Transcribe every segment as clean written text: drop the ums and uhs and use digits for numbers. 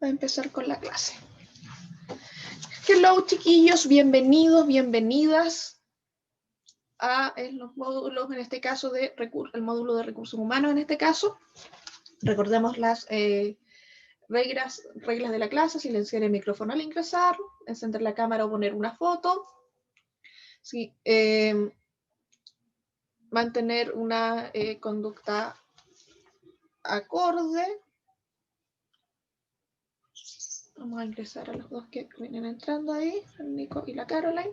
a empezar con la clase. Hello, chiquillos, bienvenidos, bienvenidas a los módulos, en este caso, el módulo de recursos humanos, en este caso. Recordemos las reglas de la clase: silenciar el micrófono al ingresar, encender la cámara o poner una foto, sí, mantener una conducta acorde. Vamos a ingresar a los dos que vienen entrando ahí, el Nico y la Caroline.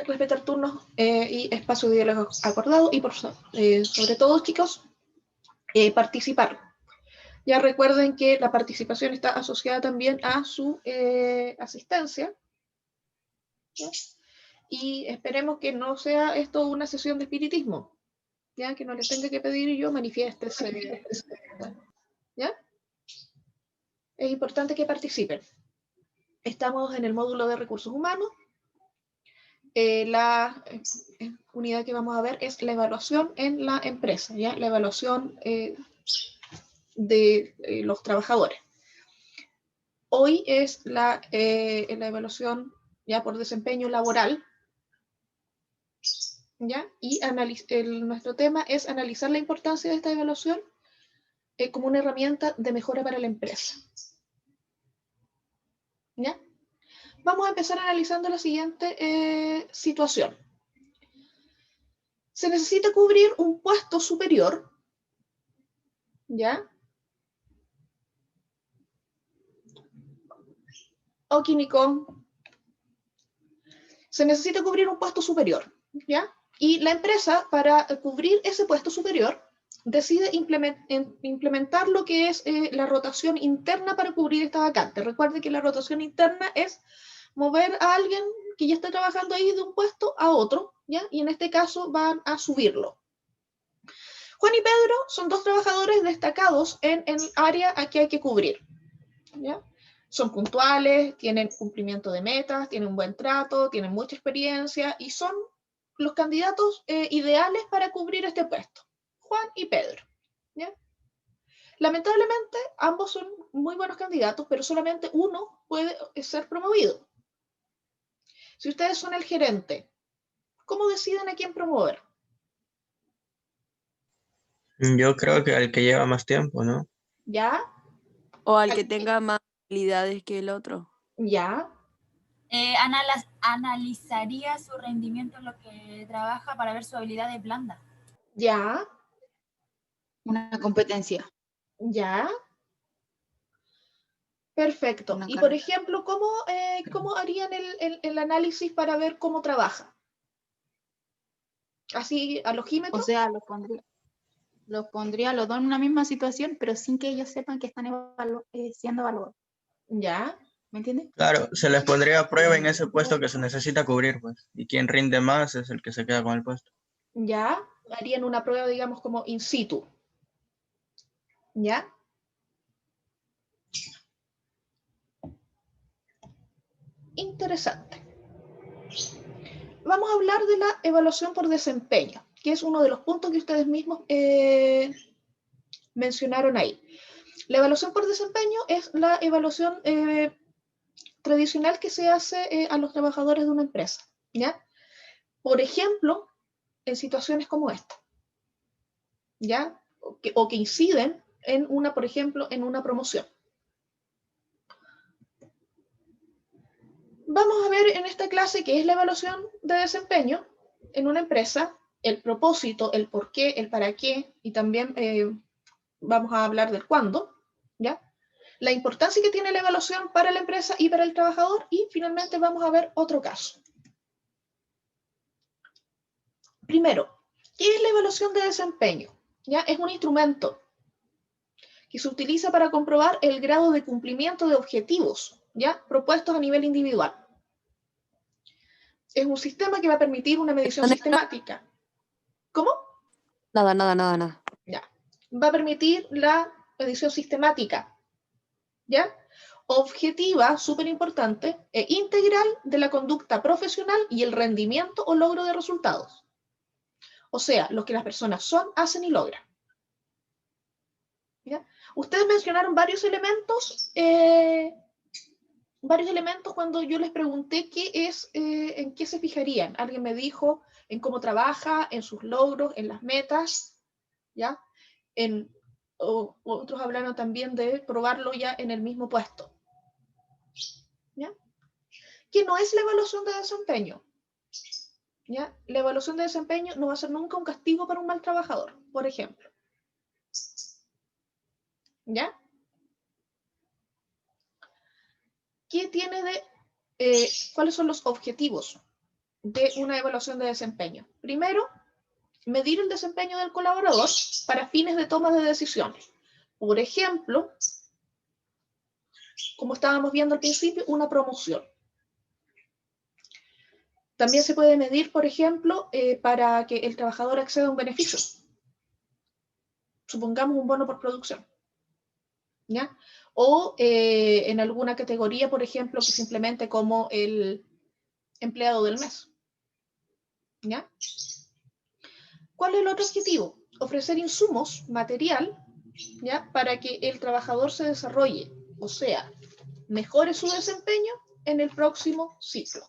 Respetar turnos y espacio de diálogo acordado y sobre todo, chicos, participar. Ya recuerden que la participación está asociada también a su asistencia, ¿ya? Y esperemos que no sea esto una sesión de espiritismo, ya que no les tenga que pedir yo manifiéstese, ¿ya? Es importante que participen. Estamos en el módulo de recursos humanos. La unidad que vamos a ver es la evaluación en la empresa, ¿ya? La evaluación de los trabajadores. Hoy es la evaluación ya por desempeño laboral, ¿ya? Y nuestro tema es analizar la importancia de esta evaluación como una herramienta de mejora para la empresa, ¿ya? Vamos a empezar analizando la siguiente situación. Se necesita cubrir un puesto superior, ¿ya? Ok, Nico. Se necesita cubrir un puesto superior, ¿ya? Y la empresa, para cubrir ese puesto superior, decide implementar lo que es la rotación interna para cubrir esta vacante. Recuerde que la rotación interna es mover a alguien que ya está trabajando ahí de un puesto a otro, ¿ya? Y en este caso van a subirlo. Juan y Pedro son dos trabajadores destacados en el área a que hay que cubrir, ¿ya? Son puntuales, tienen cumplimiento de metas, tienen un buen trato, tienen mucha experiencia y son los candidatos ideales para cubrir este puesto, Juan y Pedro, ¿ya? Lamentablemente, ambos son muy buenos candidatos, pero solamente uno puede ser promovido. Si ustedes son el gerente, ¿cómo deciden a quién promover? Yo creo que al que lleva más tiempo, ¿no? ¿Ya? O al que tenga más habilidades que el otro. ¿Ya? Analizaría su rendimiento en lo que trabaja para ver su habilidad de blanda. ¿Ya? Una competencia. ¿Ya? Perfecto. Y por ejemplo, ¿cómo harían el análisis para ver cómo trabaja? ¿Así al ojímetro? O sea, los pondría los dos en una misma situación, pero sin que ellos sepan que están siendo evaluados. ¿Ya? ¿Me entiendes? Claro, se les pondría a prueba en ese puesto que se necesita cubrir, pues. Y quien rinde más es el que se queda con el puesto. ¿Ya? Harían una prueba, digamos, como in situ. ¿Ya? Interesante. Vamos a hablar de la evaluación por desempeño, que es uno de los puntos que ustedes mismos mencionaron ahí. La evaluación por desempeño es la evaluación tradicional que se hace a los trabajadores de una empresa, ¿ya? Por ejemplo, en situaciones como esta, ¿ya? O que inciden en por ejemplo, en una promoción. Vamos a ver en esta clase qué es la evaluación de desempeño en una empresa, el propósito, el por qué, el para qué, y también vamos a hablar del cuándo, ¿ya? La importancia que tiene la evaluación para la empresa y para el trabajador, y finalmente vamos a ver otro caso. Primero, ¿qué es la evaluación de desempeño? ¿Ya? Es un instrumento que se utiliza para comprobar el grado de cumplimiento de objetivos, ¿ya? Propuestos a nivel individual. Es un sistema que va a permitir una medición sistemática. ¿Cómo? Nada. Ya. Va a permitir la medición sistemática, ¿ya? Objetiva, súper importante, e integral de la conducta profesional y el rendimiento o logro de resultados. O sea, lo que las personas son, hacen y logran. ¿Ya? Ustedes mencionaron varios elementos varios elementos cuando yo les pregunté qué es, en qué se fijarían. Alguien me dijo en cómo trabaja, en sus logros, en las metas, ¿ya? Otros hablaron también de probarlo ya en el mismo puesto, ¿ya? Que no es la evaluación de desempeño, ¿ya? La evaluación de desempeño no va a ser nunca un castigo para un mal trabajador, por ejemplo, ¿ya? ¿Qué tiene de, cuáles son los objetivos de una evaluación de desempeño? Primero, medir el desempeño del colaborador para fines de toma de decisiones. Por ejemplo, como estábamos viendo al principio, una promoción. También se puede medir, por ejemplo, para que el trabajador acceda a un beneficio. Supongamos un bono por producción, ¿ya? O en alguna categoría, por ejemplo, que se implemente como el empleado del mes, ¿ya? ¿Cuál es el otro objetivo? Ofrecer insumos, material, ¿ya? Para que el trabajador se desarrolle, o sea, mejore su desempeño en el próximo ciclo.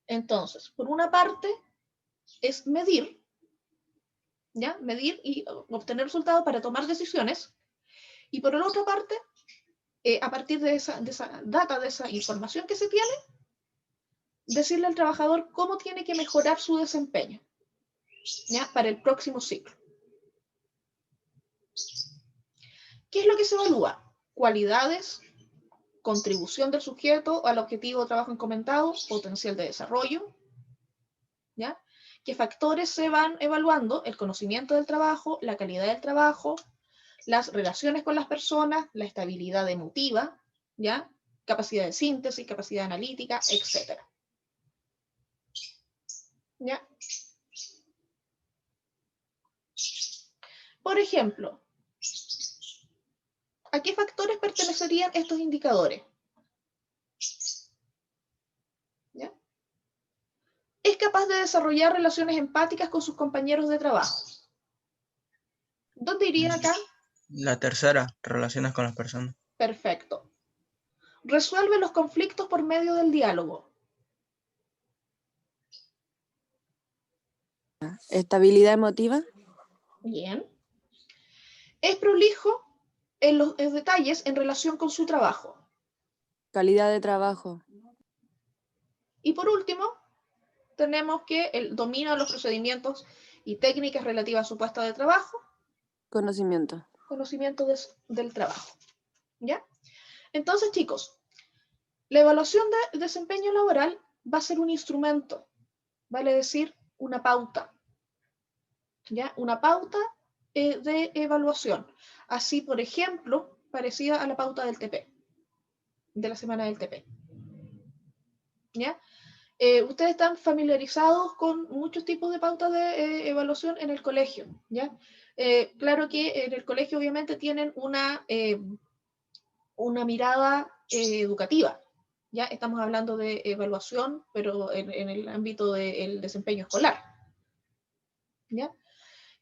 Entonces, por una parte, es medir, ¿ya? Medir y obtener resultados para tomar decisiones. Y por la otra parte, a partir de esa data, de esa información que se tiene, decirle al trabajador cómo tiene que mejorar su desempeño, ¿ya? Para el próximo ciclo. ¿Qué es lo que se evalúa? Cualidades, contribución del sujeto al objetivo de trabajo encomendado, potencial de desarrollo, ¿ya? ¿Qué factores se van evaluando? El conocimiento del trabajo, la calidad del trabajo, las relaciones con las personas, la estabilidad emotiva, ¿ya? Capacidad de síntesis, capacidad analítica, etc. ¿Ya? Por ejemplo, ¿a qué factores pertenecerían estos indicadores? ¿Ya? Es capaz de desarrollar relaciones empáticas con sus compañeros de trabajo. ¿Dónde iría acá? La tercera, relaciones con las personas. Perfecto. Resuelve los conflictos por medio del diálogo. Estabilidad emotiva. Bien. Es prolijo en los detalles en relación con su trabajo. Calidad de trabajo. Y por último, tenemos que el dominio de los procedimientos y técnicas relativas a su puesto de trabajo. Conocimiento. Conocimiento del trabajo. ¿Ya? Entonces, chicos, la evaluación de desempeño laboral va a ser un instrumento, vale decir, una pauta. ¿Ya? Una pauta de evaluación. Así, por ejemplo, parecida a la pauta del TP, de la semana del TP. ¿Ya? Ustedes están familiarizados con muchos tipos de pautas de evaluación en el colegio, ¿ya? Claro que en el colegio obviamente tienen una mirada educativa, ¿ya? Estamos hablando de evaluación, pero en el ámbito del desempeño escolar, ¿ya?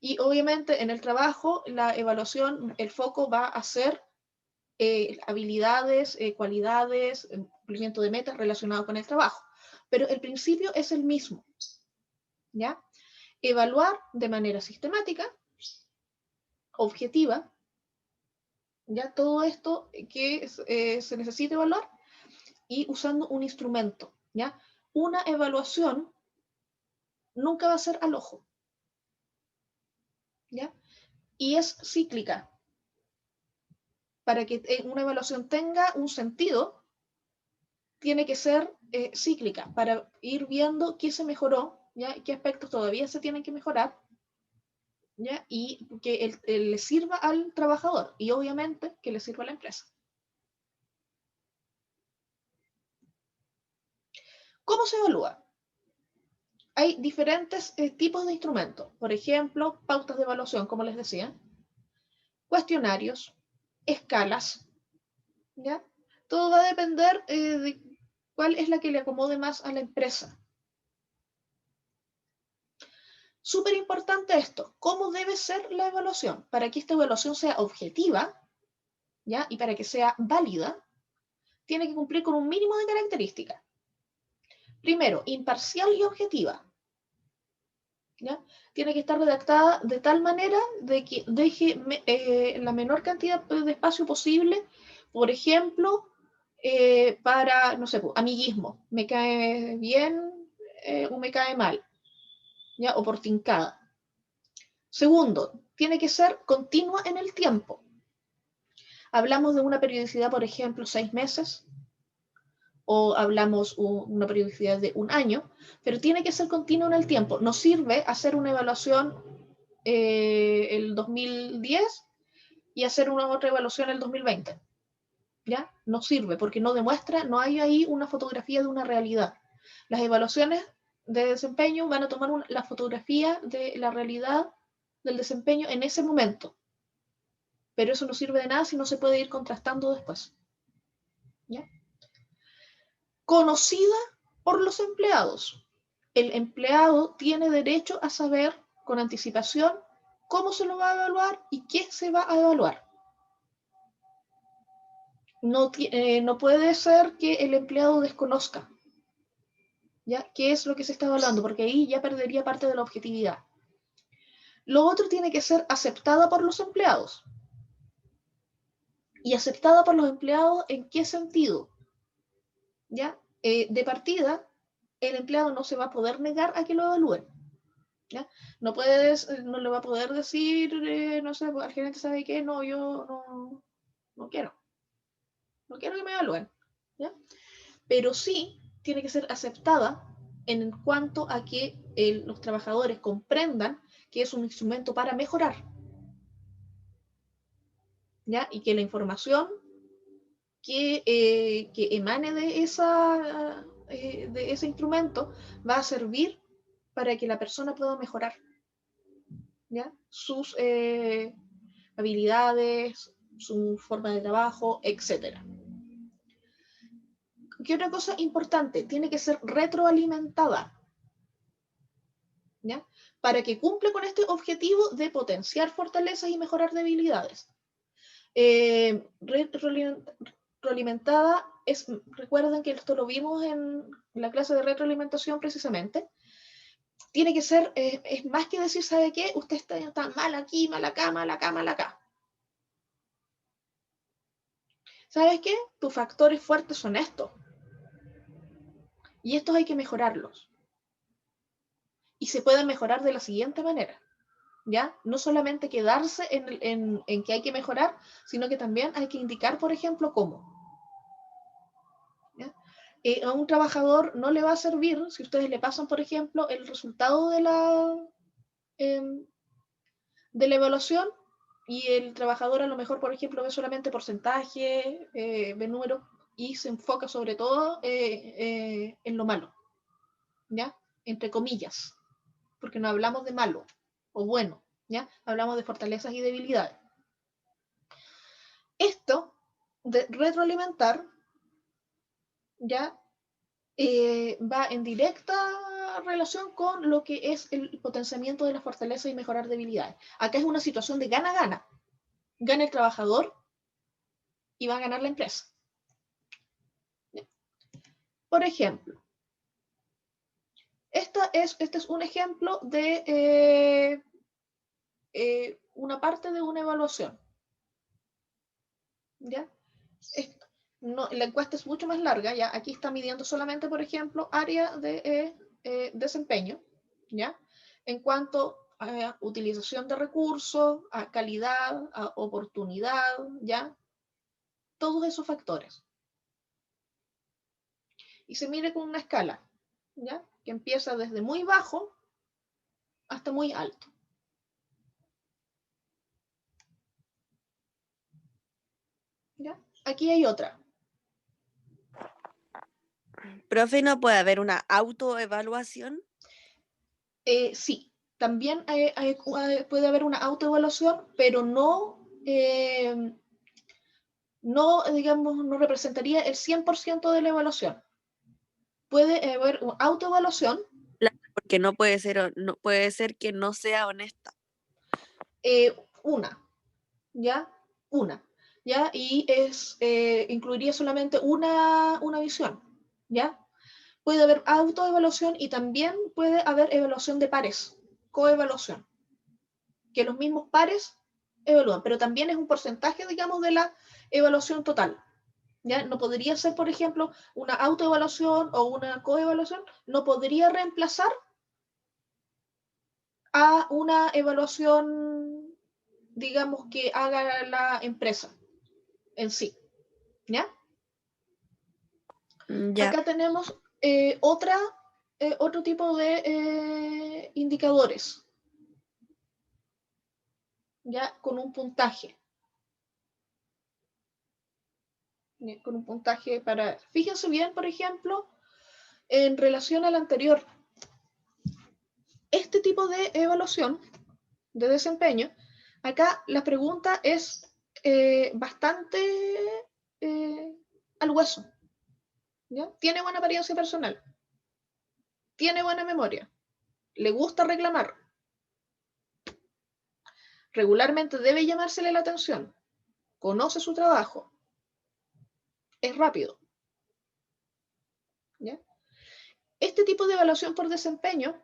Y obviamente en el trabajo, la evaluación, el foco va a ser habilidades, cualidades, cumplimiento de metas relacionados con el trabajo. Pero el principio es el mismo, ¿ya? Evaluar de manera sistemática, objetiva, ¿ya? Todo esto que se necesita evaluar y usando un instrumento, ¿ya? Una evaluación nunca va a ser al ojo, ¿ya? Y es cíclica. Para que una evaluación tenga un sentido, tiene que ser cíclica, para ir viendo qué se mejoró, ¿ya? Qué aspectos todavía se tienen que mejorar, ¿ya? Y que le sirva al trabajador y obviamente que le sirva a la empresa. ¿Cómo se evalúa? Hay diferentes tipos de instrumentos. Por ejemplo, pautas de evaluación, como les decía, cuestionarios, escalas, ¿ya? Todo va a depender de cuál es la que le acomode más a la empresa. Súper importante esto, ¿cómo debe ser la evaluación? Para que esta evaluación sea objetiva, ¿ya? Y para que sea válida, tiene que cumplir con un mínimo de características. Primero, imparcial y objetiva. ¿Ya? Tiene que estar redactada de tal manera de que deje la menor cantidad de espacio posible, por ejemplo, para, no sé, amiguismo, me cae bien o me cae mal, ¿ya? O por tincada. Segundo, tiene que ser continua en el tiempo. Hablamos de una periodicidad, por ejemplo, 6 meses, o hablamos una periodicidad de 1 año, pero tiene que ser continua en el tiempo. Nos sirve hacer una evaluación el 2010 y hacer una otra evaluación el 2020. ¿Ya? No sirve porque no demuestra, no hay ahí una fotografía de una realidad. Las evaluaciones de desempeño van a tomar la fotografía de la realidad del desempeño en ese momento. Pero eso no sirve de nada si no se puede ir contrastando después. ¿Ya? Conocida por los empleados. El empleado tiene derecho a saber con anticipación cómo se lo va a evaluar y qué se va a evaluar. No puede ser que el empleado desconozca, ¿ya? ¿Qué es lo que se está evaluando? Porque ahí ya perdería parte de la objetividad. Lo otro tiene que ser aceptada por los empleados. ¿Y aceptada por los empleados en qué sentido? ¿Ya? De partida, el empleado no se va a poder negar a que lo evalúen. ¿Ya? No le va a poder decir, no sé, al gerente, ¿sabe qué? No, yo no quiero. No quiero que me evalúen. ¿Ya? Pero sí tiene que ser aceptada en cuanto a que los trabajadores comprendan que es un instrumento para mejorar. ¿Ya? Y que la información que emane de ese instrumento va a servir para que la persona pueda mejorar, ¿ya? Sus habilidades, su forma de trabajo, etc. ¿Qué otra cosa importante? Tiene que ser retroalimentada, ¿ya? Para que cumpla con este objetivo de potenciar fortalezas y mejorar debilidades. Retroalimentada recuerden que esto lo vimos en la clase de retroalimentación precisamente. Tiene que ser, es más que decir, ¿sabe qué? Usted está mal aquí, mal acá, mal acá, mal acá. ¿Sabes qué? Tus factores fuertes son estos. Y estos hay que mejorarlos. Y se pueden mejorar de la siguiente manera. ¿Ya? No solamente quedarse en que hay que mejorar, sino que también hay que indicar, por ejemplo, cómo. ¿Ya? A un trabajador no le va a servir si ustedes le pasan, por ejemplo, el resultado de la evaluación y el trabajador a lo mejor, por ejemplo, ve solamente porcentaje, ve números y se enfoca sobre todo en lo malo, ¿ya? Entre comillas, porque no hablamos de malo o bueno, ¿ya? Hablamos de fortalezas y debilidades. Esto de retroalimentar, ¿ya? Va en directa relación con lo que es el potenciamiento de las fortalezas y mejorar debilidades. Acá es una situación de gana-gana. Gana el trabajador y va a ganar la empresa. Por ejemplo, este es un ejemplo de una parte de una evaluación. ¿Ya? La encuesta es mucho más larga, ¿ya? Aquí está midiendo solamente, por ejemplo, área de desempeño, ¿ya? En cuanto a utilización de recursos, a calidad, a oportunidad, ¿ya? Todos esos factores. Y se mide con una escala, ¿ya? Que empieza desde muy bajo hasta muy alto. ¿Ya? Aquí hay otra. Profe, ¿no puede haber una autoevaluación? Sí, también puede haber una autoevaluación, pero digamos, no representaría el 100% de la evaluación. Puede haber una autoevaluación. Porque no puede ser que no sea honesta. Una, ¿ya? Una. ¿ya? Y incluiría solamente una visión, ¿ya? Puede haber autoevaluación y también puede haber evaluación de pares, coevaluación, que los mismos pares evalúan, pero también es un porcentaje, digamos, de la evaluación total. ¿Ya? No podría ser, por ejemplo, una autoevaluación o una coevaluación, no podría reemplazar a una evaluación, digamos, que haga la empresa en sí. ¿Ya? Ya. Acá tenemos otro tipo de indicadores, ¿ya? Con un puntaje. Con un puntaje para... Fíjense bien, por ejemplo, en relación al anterior. Este tipo de evaluación de desempeño, acá la pregunta es bastante al hueso. ¿Ya? ¿Tiene buena apariencia personal? ¿Tiene buena memoria? ¿Le gusta reclamar? Regularmente debe llamársele la atención. ¿Conoce su trabajo? ¿Es rápido? ¿Ya? Este tipo de evaluación por desempeño,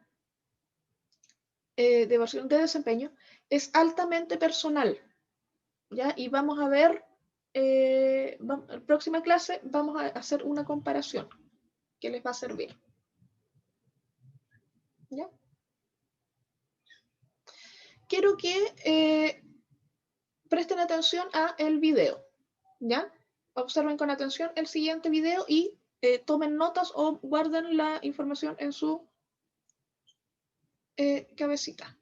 es altamente personal. ¿Ya? Y vamos a ver, en la próxima clase vamos a hacer una comparación que les va a servir. ¿Ya? Quiero que presten atención a el video. ¿Ya? Observen con atención el siguiente video y tomen notas o guarden la información en su cabecita.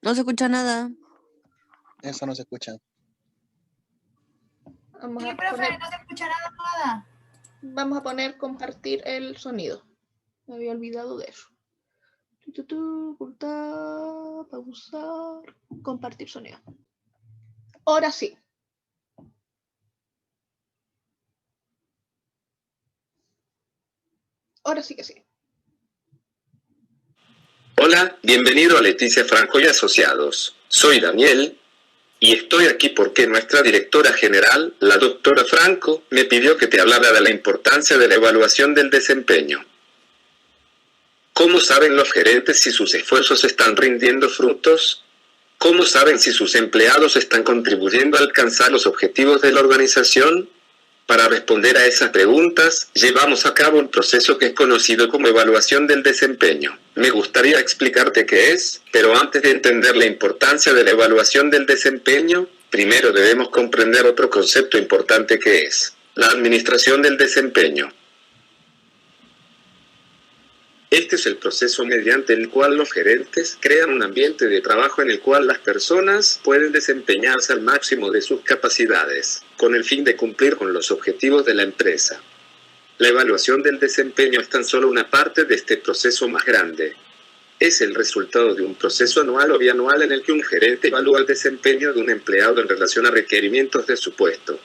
No se escucha nada. Eso no se escucha. Vamos Sí, a profe, poner, no se escucha nada. vamos a poner compartir el sonido. Me había olvidado de eso. Ocultar, pausar, compartir sonido. Ahora sí. Ahora sí que sí. Hola, bienvenido a Leticia Franco y Asociados. Soy Daniel y estoy aquí porque nuestra directora general, la doctora Franco, me pidió que te hablara de la importancia de la evaluación del desempeño. ¿Cómo saben los gerentes si sus esfuerzos están rindiendo frutos? ¿Cómo saben si sus empleados están contribuyendo a alcanzar los objetivos de la organización? Para responder a esas preguntas, llevamos a cabo un proceso que es conocido como evaluación del desempeño. Me gustaría explicarte qué es, pero antes de entender la importancia de la evaluación del desempeño, primero debemos comprender otro concepto importante que es la administración del desempeño. Este es el proceso mediante el cual los gerentes crean un ambiente de trabajo en el cual las personas pueden desempeñarse al máximo de sus capacidades, con el fin de cumplir con los objetivos de la empresa. La evaluación del desempeño es tan solo una parte de este proceso más grande. Es el resultado de un proceso anual o bianual en el que un gerente evalúa el desempeño de un empleado en relación a requerimientos de su puesto.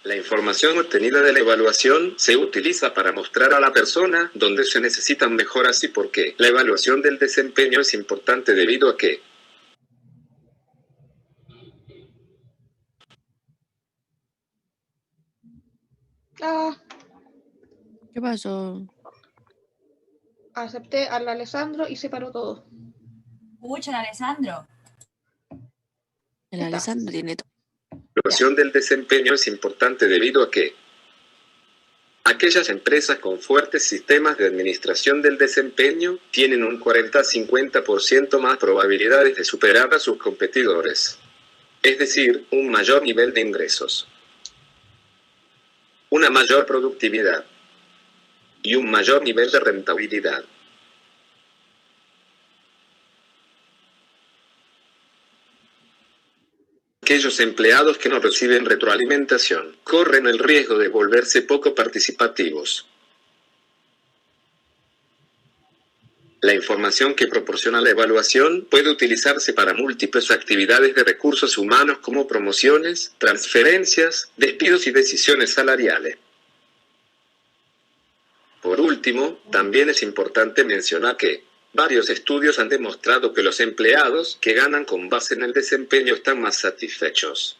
La información obtenida de la evaluación se utiliza para mostrar a la persona dónde se necesitan mejoras y por qué. La evaluación del desempeño es importante debido a que ¿Qué pasó? Acepté al Alessandro y se paró todo. Escuchen, Alessandro. El Está. Alessandro tiene todo. la evaluación del desempeño es importante debido a que aquellas empresas con fuertes sistemas de administración del desempeño tienen un 40-50% más probabilidades de superar a sus competidores. Es decir, un mayor nivel de ingresos, una mayor productividad y un mayor nivel de rentabilidad. Aquellos empleados que no reciben retroalimentación corren el riesgo de volverse poco participativos. La información que proporciona la evaluación puede utilizarse para múltiples actividades de recursos humanos como promociones, transferencias, despidos y decisiones salariales. Por último, también es importante mencionar que varios estudios han demostrado que los empleados que ganan con base en el desempeño están más satisfechos.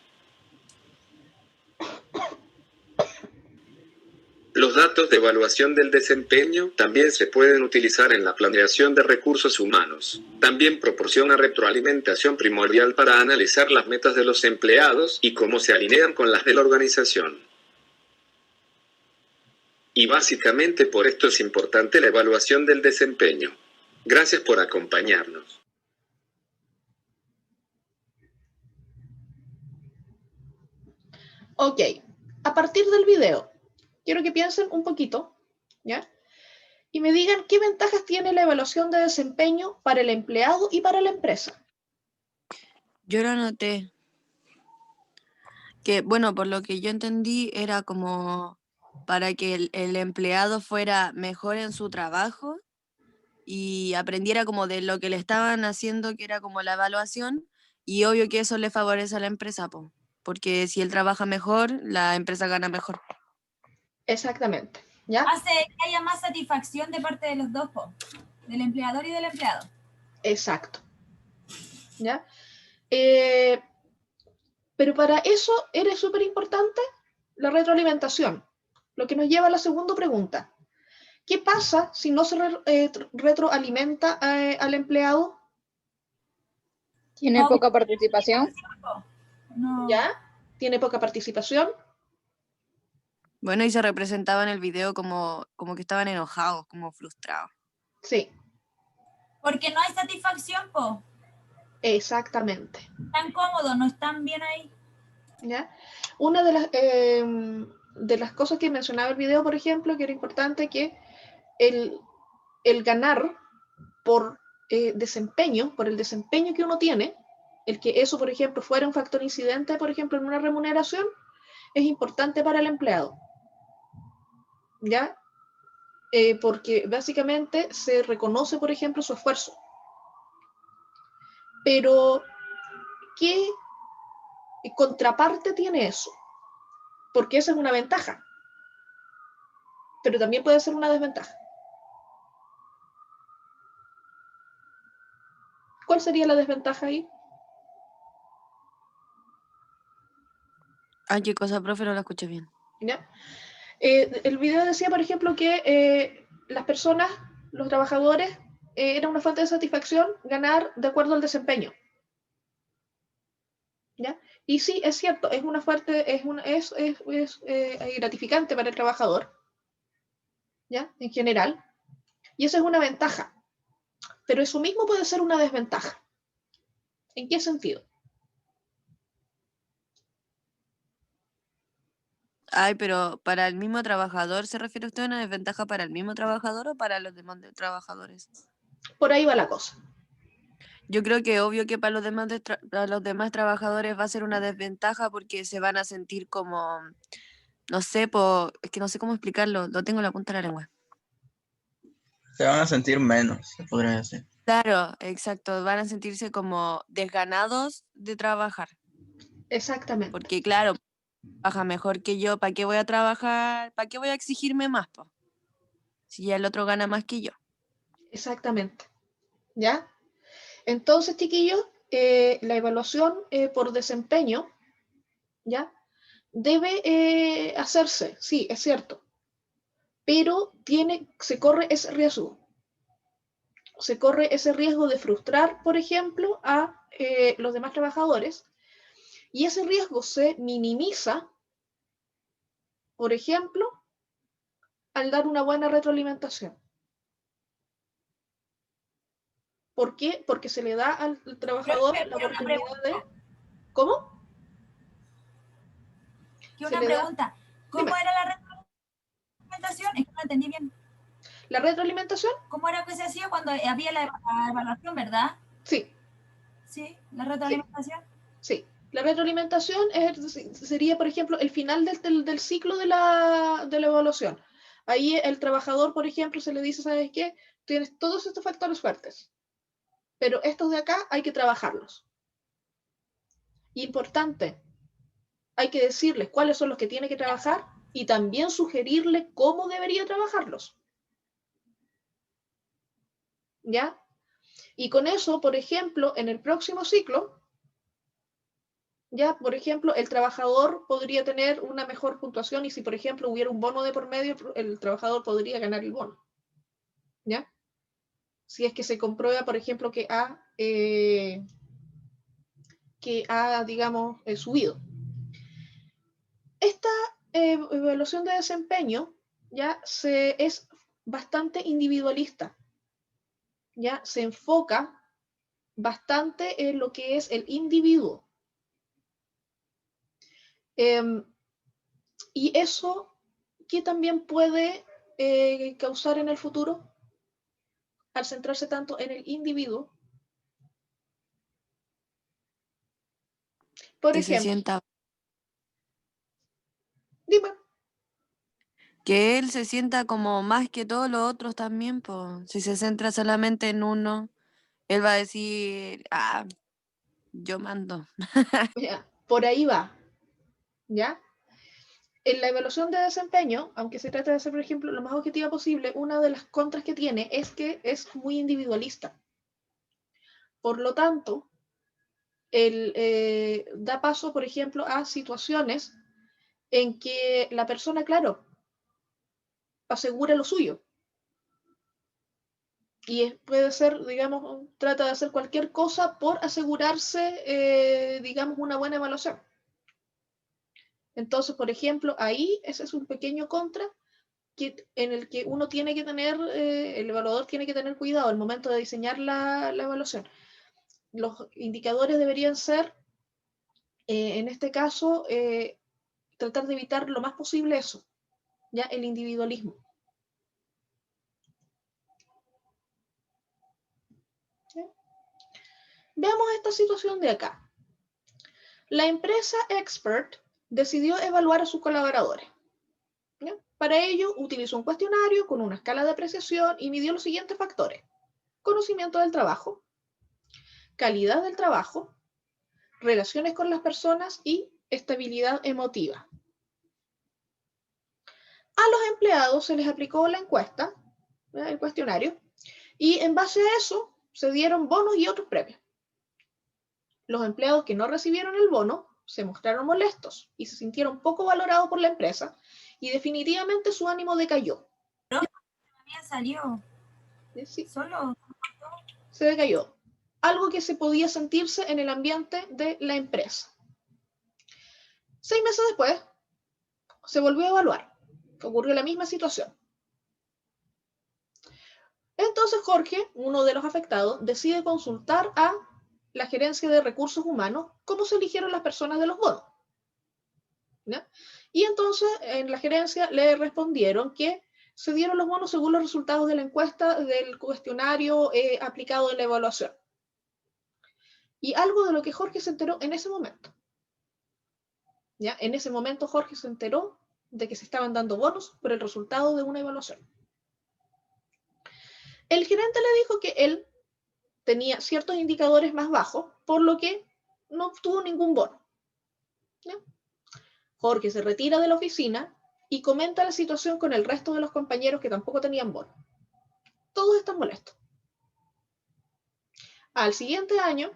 Los datos de evaluación del desempeño también se pueden utilizar en la planeación de recursos humanos. También proporciona retroalimentación primordial para analizar las metas de los empleados y cómo se alinean con las de la organización. Y básicamente por esto es importante la evaluación del desempeño. Gracias por acompañarnos. Ok, a partir del video, quiero que piensen un poquito, ¿ya? Y me digan qué ventajas tiene la evaluación de desempeño para el empleado y para la empresa. Yo lo noté. Que, bueno, por lo que yo entendí, era como para que el empleado fuera mejor en su trabajo y aprendiera como de lo que le estaban haciendo, que era como la evaluación, y obvio que eso le favorece a la empresa, po, porque si él trabaja mejor, la empresa gana mejor. Exactamente, ¿ya? Hace que haya más satisfacción de parte de los dos, po, del empleador y del empleado. Exacto, ¿ya? Pero para eso era súper importante la retroalimentación, lo que nos lleva a la segunda pregunta. ¿Qué pasa si no se retroalimenta al empleado? Tiene poca participación. No. ¿Ya? ¿Tiene poca participación? Bueno, y se representaba en el video como que estaban enojados, como frustrados. Sí, Porque no hay satisfacción, po. exactamente. Están cómodos, no están bien ahí. ¿Ya? Una de las cosas que mencionaba el video, por ejemplo, que era importante, que el ganar por desempeño, por el desempeño que uno tiene, el que eso, por ejemplo, fuera un factor incidente, por ejemplo, en una remuneración, es importante para el empleado. ¿Ya? Porque básicamente se reconoce, por ejemplo, su esfuerzo. Pero, ¿qué contraparte tiene eso? Porque esa es una ventaja, pero también puede ser una desventaja. ¿Cuál sería la desventaja ahí? Ay, qué cosa, profe, no la escuché bien. ¿Ya? El video decía, por ejemplo, que las personas, los trabajadores, era una fuente de satisfacción ganar de acuerdo al desempeño. ¿Ya? Y sí, es cierto, es una fuerte, es gratificante para el trabajador, ¿ya? En general. Y esa es una ventaja. Pero eso mismo puede ser una desventaja. ¿En qué sentido? Ay, pero ¿para el mismo trabajador se refiere usted a una desventaja para el mismo trabajador o para los demás trabajadores? Por ahí va la cosa. Yo creo que obvio que para los demás trabajadores va a ser una desventaja porque se van a sentir como, no sé, es que no sé cómo explicarlo, lo tengo en la punta de la lengua. Se van a sentir menos, se podría decir. Claro, exacto, van a sentirse como desganados de trabajar, Exactamente. porque claro, trabaja mejor que yo, ¿para qué voy a trabajar? ¿Para qué voy a exigirme más, po? Si ya el otro gana más que yo. Exactamente. ¿Ya? Entonces, chiquillos, la evaluación por desempeño, ¿ya? Debe hacerse, sí, es cierto, pero se corre ese riesgo. Se corre ese riesgo de frustrar, por ejemplo, a los demás trabajadores, y ese riesgo se minimiza, por ejemplo, al dar una buena retroalimentación. ¿Por qué? Porque se le da al trabajador la oportunidad de... ¿Cómo? Que una pregunta. ¿Cómo Dime. era la retroalimentación? Es que no entendí bien. ¿La retroalimentación? ¿Cómo era que se hacía cuando había la evaluación, verdad? Sí. Sí, la retroalimentación. Sí. La retroalimentación sería, por ejemplo, el final del ciclo de la evaluación. Ahí el trabajador, por ejemplo, se le dice, ¿sabes qué? Tienes todos estos factores fuertes, pero estos de acá hay que trabajarlos. Importante, hay que decirles cuáles son los que tiene que trabajar y también sugerirle cómo debería trabajarlos. ¿Ya? Y con eso, por ejemplo, en el próximo ciclo, ya, por ejemplo, el trabajador podría tener una mejor puntuación y si, por ejemplo, hubiera un bono de por medio, el trabajador podría ganar el bono. ¿Ya? Si es que se comprueba, por ejemplo, que ha digamos, subido. Esta evaluación de desempeño ya es bastante individualista. Ya se enfoca bastante en lo que es el individuo. Y eso, ¿qué también puede causar en el futuro? Al centrarse tanto en el individuo. Por Que se ejemplo, sienta, dime. que él se sienta como más que todos los otros también, pues. Si se centra solamente en uno, él va a decir, ah, yo mando. Ya, por ahí va. ¿Ya? En la evaluación de desempeño, aunque se trata de ser, por ejemplo, lo más objetiva posible, una de las contras que tiene es que es muy individualista. Por lo tanto, da paso, por ejemplo, a situaciones en que la persona, claro, asegura lo suyo. Y puede ser, digamos, trata de hacer cualquier cosa por asegurarse, digamos, una buena evaluación. Entonces, por ejemplo, ahí ese es un pequeño contra en el que uno tiene que tener, el evaluador tiene que tener cuidado al momento de diseñar la evaluación. Los indicadores deberían ser, en este caso, tratar de evitar lo más posible eso, ya el individualismo. ¿Sí? Veamos esta situación de acá. La empresa Expert decidió evaluar a sus colaboradores. ¿Ya? Para ello, utilizó un cuestionario con una escala de apreciación y midió los siguientes factores: conocimiento del trabajo, calidad del trabajo, relaciones con las personas y estabilidad emotiva. A los empleados se les aplicó la encuesta, el cuestionario, y en base a eso se dieron bonos y otros premios. Los empleados que no recibieron el bono se mostraron molestos y se sintieron poco valorados por la empresa y definitivamente su ánimo decayó. También salió. Sí, Solo. se decayó. Algo que se podía sentirse en el ambiente de la empresa. 6 meses después, se volvió a evaluar. Ocurrió la misma situación. Entonces Jorge, uno de los afectados, decide consultar a la gerencia de recursos humanos cómo se eligieron las personas de los bonos. ¿Ya? Y entonces en la gerencia le respondieron que se dieron los bonos según los resultados de la encuesta del cuestionario aplicado en la evaluación. Y algo de lo que Jorge se enteró en ese momento. ¿Ya? En ese momento Jorge se enteró de que se estaban dando bonos por el resultado de una evaluación. El gerente le dijo que él tenía ciertos indicadores más bajos, por lo que no obtuvo ningún bono. ¿Ya? Jorge se retira de la oficina y comenta la situación con el resto de los compañeros que tampoco tenían bono. Todos están molestos. Al siguiente año,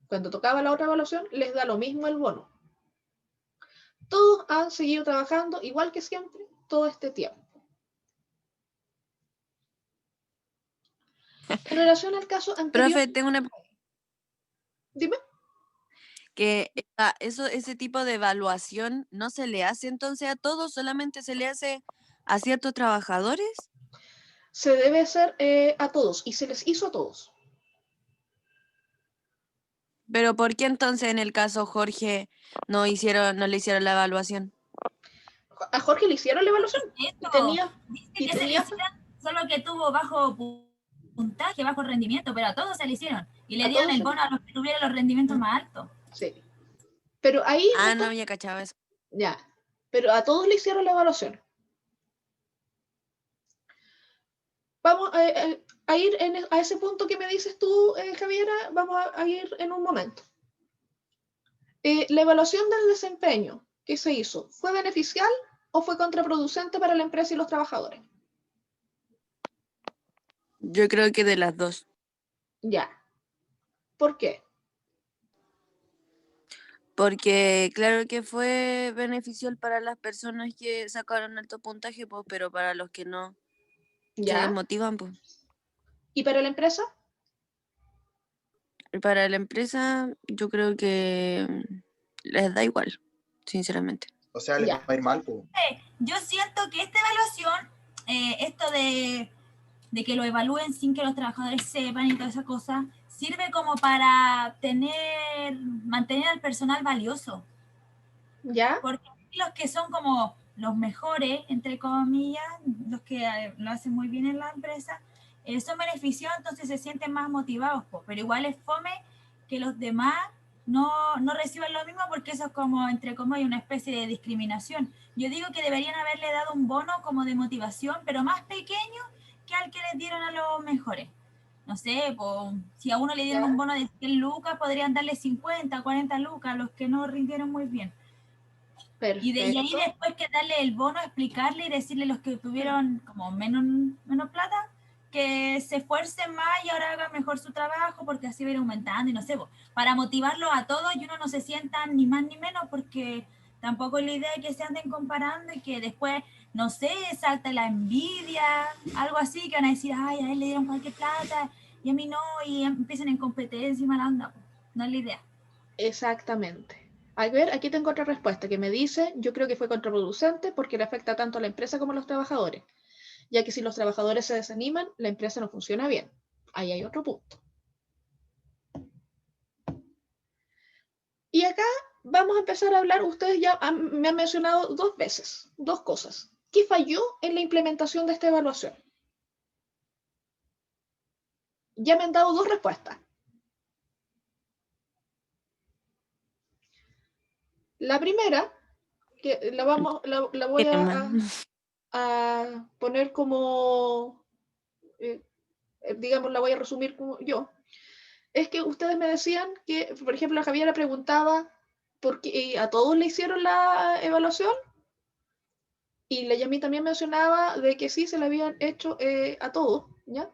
cuando tocaba la otra evaluación, les da lo mismo el bono. Todos han seguido trabajando igual que siempre todo este tiempo. En relación al caso anterior... Profe, tengo una... Dime. Que ese tipo de evaluación no se le hace entonces a todos, solamente se le hace a ciertos trabajadores. Se debe hacer a todos y se les hizo a todos. Pero ¿por qué entonces en el caso Jorge no le hicieron la evaluación? A Jorge le hicieron la evaluación y tenía... Dice que se le hicieron, solo que tuvo bajo puntaje, bajo rendimiento, pero a todos se le hicieron. Y le dieron el bono a los que tuvieron los rendimientos más altos. Sí. Pero ahí... No había cachado eso. Ya. Pero a todos le hicieron la evaluación. Vamos a ir a ese punto que me dices tú, Javiera, vamos a ir en un momento. La evaluación del desempeño que se hizo, ¿fue beneficial o fue contraproducente para la empresa y los trabajadores? Yo creo que de las dos. Ya. ¿Por qué? Porque claro que fue beneficial para las personas que sacaron alto puntaje, pues, pero para los que no se Ya. desmotivan, pues. ¿Y para la empresa? Y para la empresa, yo creo que les da igual, sinceramente. O sea, les Ya. va a ir mal, pues. Yo siento que esta evaluación, esto de que lo evalúen sin que los trabajadores sepan y toda esa cosa, sirve como para mantener al personal valioso. ¿Ya? Porque los que son como los mejores, entre comillas, los que lo hacen muy bien en la empresa, son beneficiados, entonces se sienten más motivados, pero igual es fome que los demás no reciban lo mismo, porque eso es como, entre comillas, una especie de discriminación. Yo digo que deberían haberle dado un bono como de motivación, pero más pequeño que al que les dieron a los mejores. No sé, si a uno le dieron un bono de 100 lucas, podrían darle 50, 40 lucas a los que no rindieron muy bien. Perfecto. Y ahí después que darle el bono, explicarle y decirle a los que tuvieron como menos plata, que se esfuercen más y ahora hagan mejor su trabajo, porque así va a ir aumentando y no sé, para motivarlos a todos y uno no se sientan ni más ni menos, porque tampoco es la idea de que se anden comparando y que después, no sé, salta la envidia, algo así, que van a decir, ay, a él le dieron cualquier plata y a mí no, y empiecen en competencia y mala onda. No es la idea. Exactamente. A ver, aquí tengo otra respuesta que me dice, yo creo que fue contraproducente porque le afecta tanto a la empresa como a los trabajadores, ya que si los trabajadores se desaniman, la empresa no funciona bien. Ahí hay otro punto. Y acá vamos a empezar a hablar, ustedes ya me han mencionado 2 veces, 2 cosas. ¿Qué falló en la implementación de esta evaluación? Ya me han dado 2 respuestas. La primera, que la voy a poner como, digamos, la voy a resumir como yo, es que ustedes me decían que, por ejemplo, la Javiera preguntaba por qué a todos le hicieron la evaluación y la Yami también mencionaba de que sí se la habían hecho a todos, ¿ya?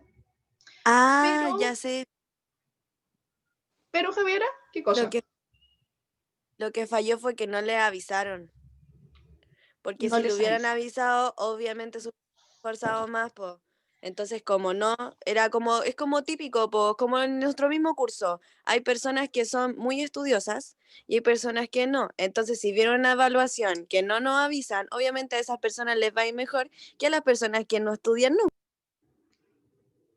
Ah, ya sé. Pero Javiera, ¿qué cosa? Lo que falló fue que no le avisaron. Porque No si le les hubieran avisan. avisado, obviamente se hubieran esforzado más, pues. Entonces, como no, era como, es como típico, pues, como en nuestro mismo curso. Hay personas que son muy estudiosas y hay personas que no. Entonces, si vieron una evaluación que no nos avisan, obviamente a esas personas les va a ir mejor que a las personas que no estudian nunca.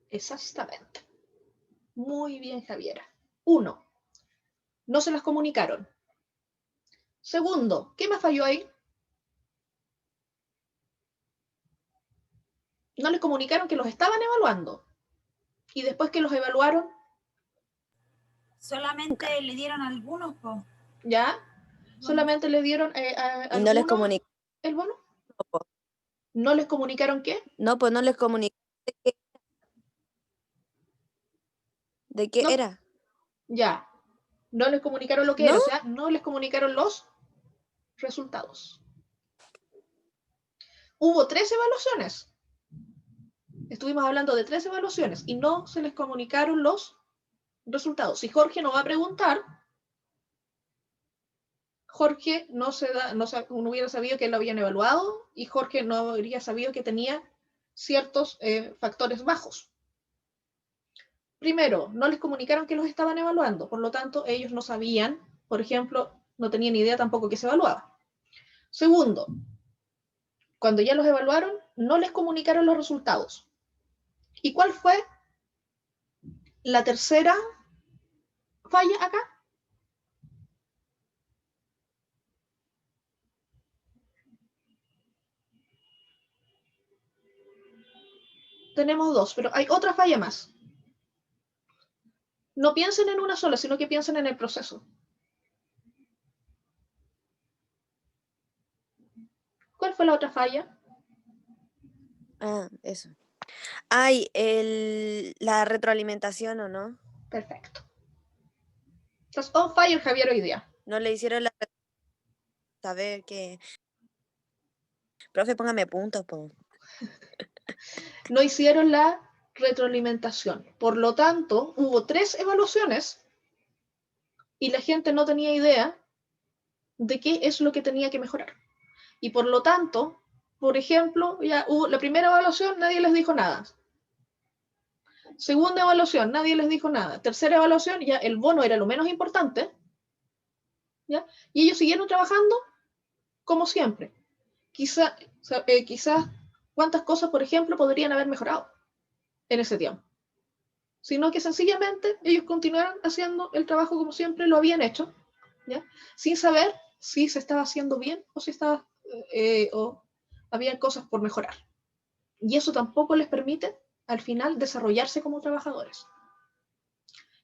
Exactamente. Muy bien, Javiera. 1, no se las comunicaron. Segundo, ¿qué más falló ahí? No les comunicaron que los estaban evaluando. Y después que los evaluaron, Solamente le dieron algunos, ¿ya? Solamente le dieron Y no les algunos comunicaron. el bono. ¿No les comunicaron qué? No, pues no les comunicaron de qué No, era. ya. No les comunicaron lo que ¿No? era, o sea, no les comunicaron los resultados. Hubo 3 evaluaciones. Estuvimos hablando de 3 evaluaciones y no se les comunicaron los resultados. Si Jorge no va a preguntar, Jorge no hubiera sabido que lo habían evaluado y Jorge no habría sabido que tenía ciertos factores bajos. Primero, no les comunicaron que los estaban evaluando, por lo tanto, ellos no sabían, por ejemplo, no tenían idea tampoco que se evaluaba. Segundo, cuando ya los evaluaron, no les comunicaron los resultados. ¿Y cuál fue la tercera falla acá? Tenemos 2, pero hay otra falla más. No piensen en una sola, sino que piensen en el proceso. ¿Cuál fue la otra falla? Ah, eso. Ay, la retroalimentación, ¿o no? Perfecto. Estás on fire, Javier, hoy día. No le hicieron la... Saber que... Profe, póngame puntos, po. No hicieron la retroalimentación. Por lo tanto, hubo 3 evaluaciones y la gente no tenía idea de qué es lo que tenía que mejorar. Y por lo tanto, por ejemplo, ya hubo la primera evaluación, nadie les dijo nada. Segunda evaluación, nadie les dijo nada. Tercera evaluación, ya el bono era lo menos importante, ¿ya? Y ellos siguieron trabajando como siempre. Quizás cuántas cosas, por ejemplo, podrían haber mejorado en ese tiempo. Sino que sencillamente ellos continuaron haciendo el trabajo como siempre lo habían hecho, ¿ya? Sin saber si se estaba haciendo bien o si o había cosas por mejorar. Y eso tampoco les permite, al final, desarrollarse como trabajadores.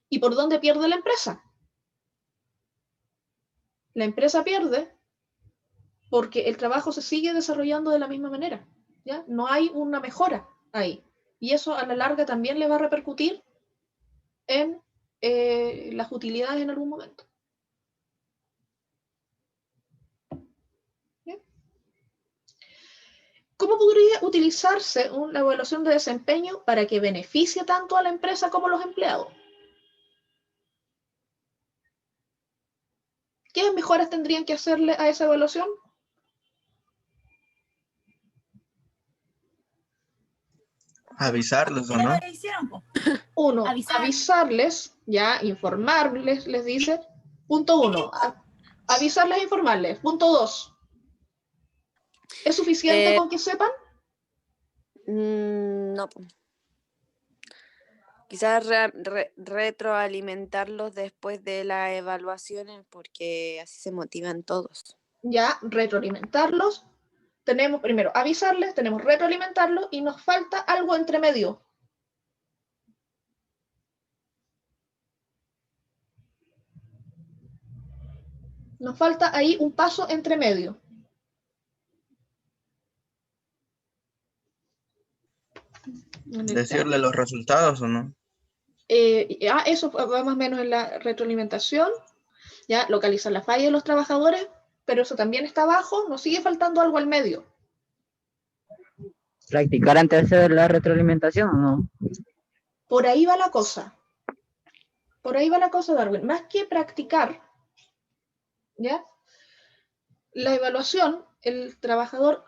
¿Y por dónde pierde la empresa? La empresa pierde porque el trabajo se sigue desarrollando de la misma manera, ¿ya? No hay una mejora ahí. Y eso a la larga también le va a repercutir en las utilidades en algún momento. ¿Bien? ¿Cómo podría utilizarse la evaluación de desempeño para que beneficie tanto a la empresa como a los empleados? ¿Qué mejoras tendrían que hacerle a esa evaluación? Avisarlos, ¿o ¿Qué no? lo hicieron, po? Uno, Avisar. avisarles, ya, informarles, les dice. Punto 1, avisarles e informarles. Punto 2, ¿es suficiente con que sepan? No. Quizás retroalimentarlos después de las evaluaciones porque así se motivan todos. Ya, retroalimentarlos. Tenemos primero avisarles, tenemos retroalimentarlos y nos falta algo entre medio. Nos falta ahí un paso entre medio. Decirle los resultados, ¿o no? Eso va más o menos en la retroalimentación. Ya, localizar la falla de los trabajadores, pero eso también está abajo, nos sigue faltando algo al medio. ¿Practicar antes de hacer la retroalimentación o no? Por ahí va la cosa. Por ahí va la cosa, Darwin. Más que practicar, ¿ya? La evaluación, el trabajador,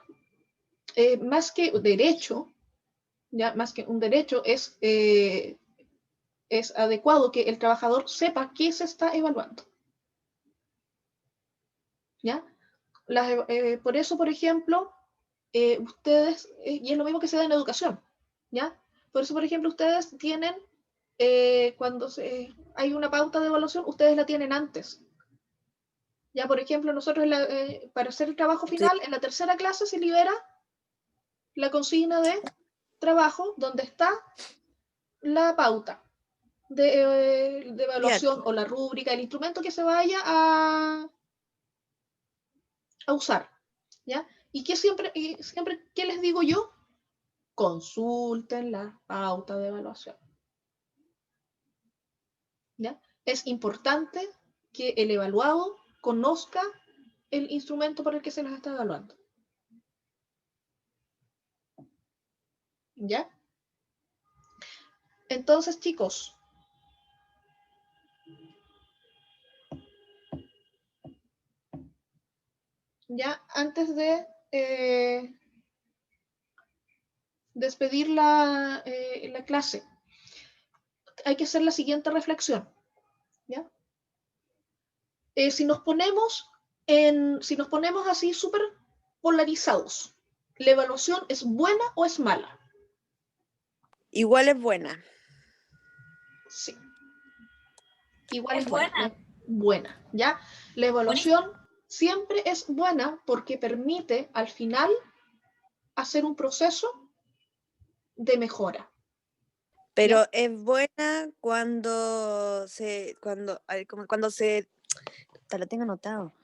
más que derecho, ¿ya? Más que un derecho, es adecuado que el trabajador sepa qué se está evaluando. ¿Ya? Por eso, por ejemplo, ustedes, y es lo mismo que se da en educación, ¿ya? Por eso, por ejemplo, ustedes tienen, cuando hay una pauta de evaluación, ustedes la tienen antes. Ya, por ejemplo, nosotros para hacer el trabajo final, en la tercera clase se libera la consigna de trabajo donde está la pauta de evaluación o la rúbrica, el instrumento que se vaya a usar, ¿ya? Y que siempre, ¿qué les digo yo? Consulten la pauta de evaluación, ¿ya? Es importante que el evaluado conozca el instrumento por el que se les está evaluando, ¿ya? Entonces, chicos, ya antes de despedir la clase, hay que hacer la siguiente reflexión, ¿ya? Si nos ponemos así súper polarizados, ¿la evaluación es buena o es mala? Igual es buena. Sí. Igual Es es buena. buena. Buena, ¿ya? La evaluación siempre es buena porque permite al final hacer un proceso de mejora. Pero ¿ya? es buena cuando te lo tengo anotado.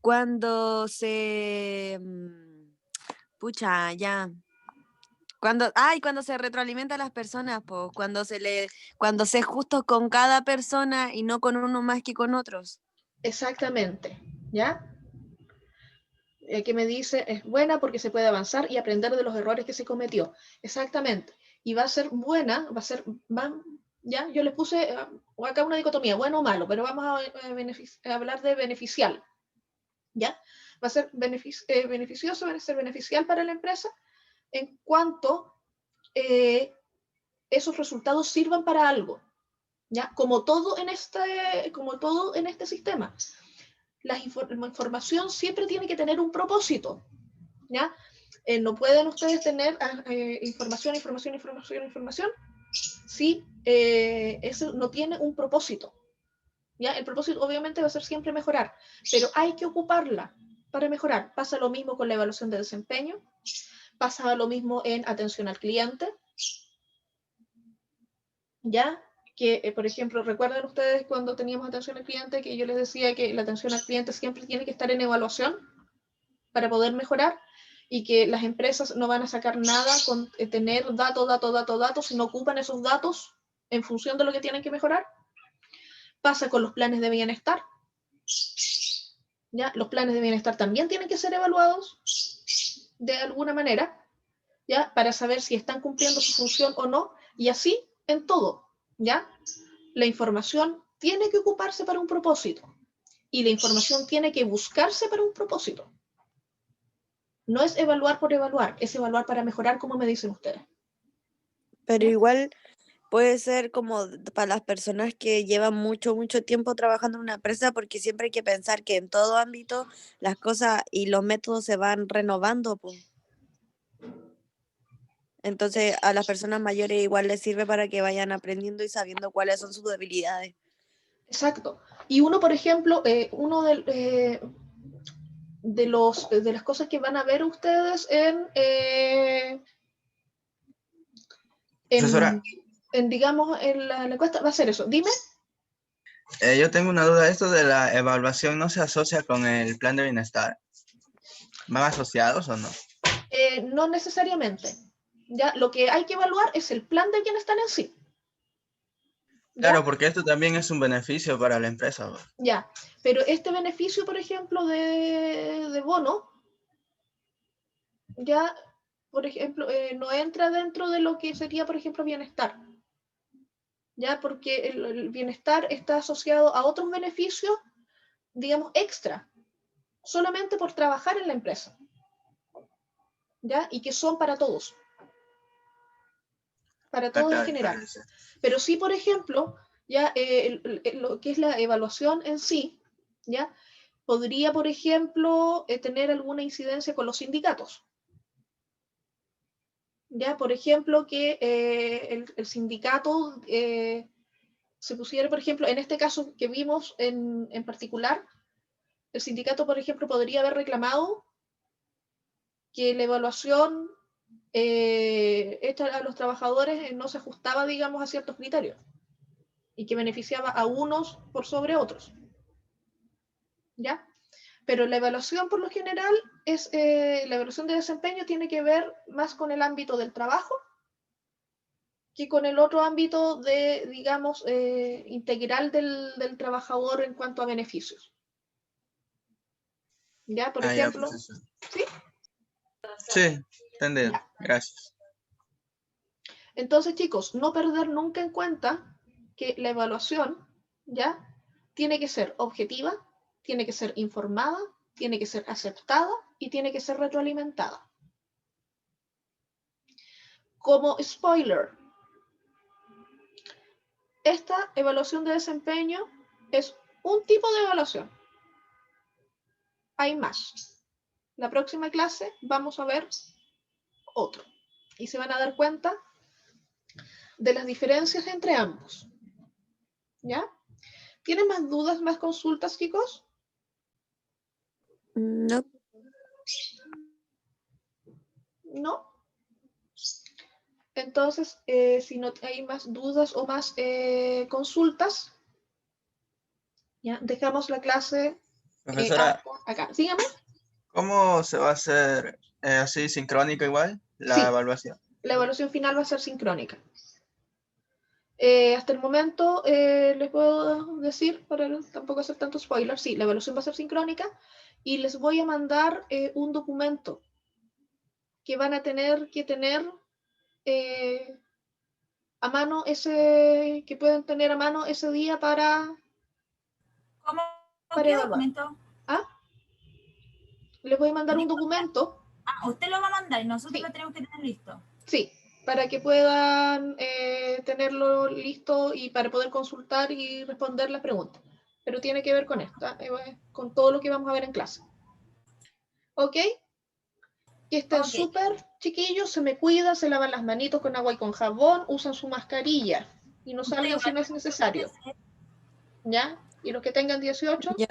Cuando Cuando se retroalimenta a las personas, pues, cuando se es justo con cada persona y no con uno más que con otros. Exactamente, ¿ya? Que me dice, es buena porque se puede avanzar y aprender de los errores que se cometió. Exactamente. Y va a ser buena, ¿ya? Yo les puse acá una dicotomía, bueno o malo, pero vamos a hablar de beneficial, ¿ya? Va a ser beneficioso, va a ser beneficial para la empresa en cuanto esos resultados sirvan para algo, ¿ya? Como todo en este sistema. La información siempre tiene que tener un propósito, ¿ya? No pueden ustedes tener información si eso no tiene un propósito, ¿ya? El propósito obviamente va a ser siempre mejorar, pero hay que ocuparla para mejorar. Pasa lo mismo con la evaluación de desempeño, pasa lo mismo en atención al cliente, ¿ya? Que, por ejemplo, ¿recuerdan ustedes cuando teníamos atención al cliente que yo les decía que la atención al cliente siempre tiene que estar en evaluación para poder mejorar y que las empresas no van a sacar nada con tener datos si no ocupan esos datos en función de lo que tienen que mejorar? Pasa con los planes de bienestar, ¿ya? Los planes de bienestar también tienen que ser evaluados de alguna manera, ¿ya? Para saber si están cumpliendo su función o no, y así en todo, ¿ya? La información tiene que ocuparse para un propósito y la información tiene que buscarse para un propósito. No es evaluar por evaluar, es evaluar para mejorar, como me dicen ustedes. Pero ¿Ya? igual puede ser como para las personas que llevan mucho tiempo trabajando en una empresa, porque siempre hay que pensar que en todo ámbito las cosas y los métodos se van renovando, pues. Entonces a las personas mayores igual les sirve para que vayan aprendiendo y sabiendo cuáles son sus debilidades. Exacto. Y uno, por ejemplo, de las cosas que van a ver ustedes Profesora, digamos, en la encuesta, va a ser eso. Dime. yo tengo una duda. ¿Esto de la evaluación no se asocia con el plan de bienestar? ¿Van asociados o no? No necesariamente. ¿Ya? Lo que hay que evaluar es el plan de bienestar en sí. ¿Ya? Claro, porque esto también es un beneficio para la empresa. Ya, pero este beneficio, por ejemplo, de bono, ya, por ejemplo, no entra dentro de lo que sería, por ejemplo, bienestar. Ya, porque el bienestar está asociado a otros beneficios, digamos, extra, solamente por trabajar en la empresa. ¿Ya? Y que son para todos. Para todos en general. Pero sí, por ejemplo, ya lo que es la evaluación en sí, ¿ya? Podría, por ejemplo, tener alguna incidencia con los sindicatos. ¿Ya? Por ejemplo, que el sindicato se pusiera, por ejemplo, en este caso que vimos en particular, el sindicato, por ejemplo, podría haber reclamado que la evaluación hecha a los trabajadores no se ajustaba, digamos, a ciertos criterios y que beneficiaba a unos por sobre otros. ¿Ya? Pero la evaluación, por lo general, la evaluación de desempeño tiene que ver más con el ámbito del trabajo que con el otro ámbito de, digamos, integral del trabajador en cuanto a beneficios. ¿Ya? Por ejemplo. Ya, ¿Sí? Sí, entendido. Ya. Gracias. Entonces, chicos, no perder nunca en cuenta que la evaluación, ¿ya? Tiene que ser objetiva, tiene que ser informada, tiene que ser aceptada y tiene que ser retroalimentada. Como spoiler, esta evaluación de desempeño es un tipo de evaluación. Hay más. La próxima clase vamos a ver otro. Y se van a dar cuenta de las diferencias entre ambos. ¿Ya? ¿Tienen más dudas, más consultas, chicos? No. ¿No? Entonces, si no hay más dudas o más consultas, ¿ya? Dejamos la clase Profesora, acá. Síganme. ¿cómo se va a hacer así sincrónico igual la Sí. evaluación? La evaluación final va a ser sincrónica. Hasta el momento les puedo decir, para tampoco hacer tanto spoiler, sí, la evaluación va a ser sincrónica y les voy a mandar un documento que van a tener que tener a mano que pueden tener a mano ese día para ¿Cómo? Para ¿Qué evaluar. documento? les voy a mandar un documento, Ah, usted lo va a mandar y nosotros Sí. lo tenemos que tener listo. sí, para que puedan tenerlo listo y para poder consultar y responder las preguntas. Pero tiene que ver con esto, con todo lo que vamos a ver en clase. ¿Ok? Que estén Ok. súper chiquillos, se me cuidan, se lavan las manitos con agua y con jabón, usan su mascarilla y no Usted salgan si igual no es necesario. ¿Ya? Y los que tengan 18, Ya.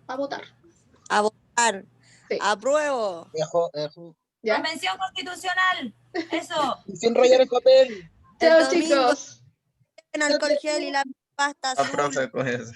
a votar. A votar. Sí. Apruebo. ¿Ya? Convención Constitucional. Eso. Sin rayar el papel. El Chao, domingo chicos. en alcohol gel y la pasta La azul. profe, coge eso.